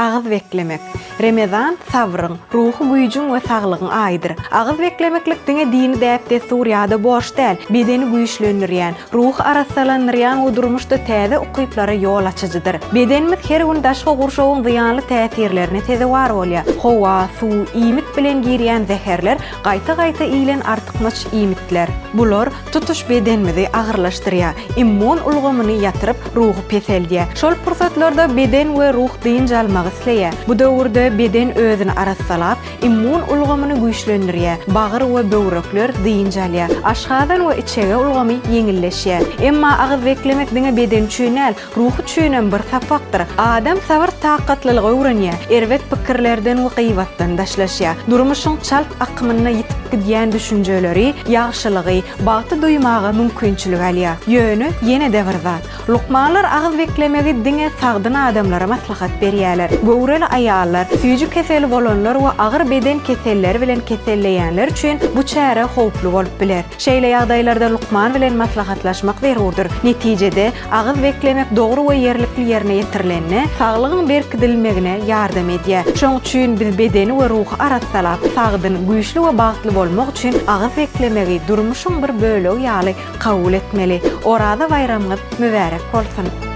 Ağız beklemek. Ramazan sabrın, ruhu güýjüň we saglygyň aýdyr. Ağız beklemeklik diňe dini däpde Suriýada boş däl, bedeni güýçlendirýän, ruh arassalandyrýan we durmuşda täze ukyplara ýol açyjydyr. Bedenimiz her gün daşky gurşawyň ziýanly täsirlerine teze bar bolýar. Howa, suw, iýmit bilen girýän zeherler gaýta-gaýta iýlen artykmaç iýmitler. Bular tutuş bedenimizi agyrlaşdyrýar, immun ulgamyny ýatyryp ruhy peseldýär. Şol pursatlarda beden we ruh diýinje almagy isleýär. Bu döwürde beden özüni arassalap, immun ulgamyny güýçlendirýär. Bagyr we böwrekler diýinje alýar. Aşgadan we içege ulgamy yeňilleşýär. Emma ağız beklemek diňe beden üçin äl, ruh üçin bir sapakdyr. Adam sabır takatlylygy öwrenýär. Erwet pikirlerden we gıýbatdan daşlaşýar. Durmuşyň çalp akymyna ýitip gidýän düşünjeleri, ýagşylygy, bagty duýmagy mümkinçilik alýar. Ýöne ýene-de bir zat. Lukmanlar ağız beklemegi diňe sagdyn adamlara maslahat berýärler. Göwreli aýallar, süýji keseli bolanlar we agyr beden keselleri bilen keselleýänler üçin bu çäre howply bolup biler. Şeýle ýagdaýlarda Lukman bilen maslahatlaşmak zerurdur. Netijede ağız beklemek dogry we yerlikli ýerine ýetirilenine, saglygyň berkidilmegine ýardam edýär. Şoň üçin biz bedeni we ruhy arassalap, sagdyn, güýçli we bagtly bolmak üçin ağız beklemegi durmuşyň bir bölegi ýaly kabul etmeli. Orada bayramyňyz mübarek bolsun.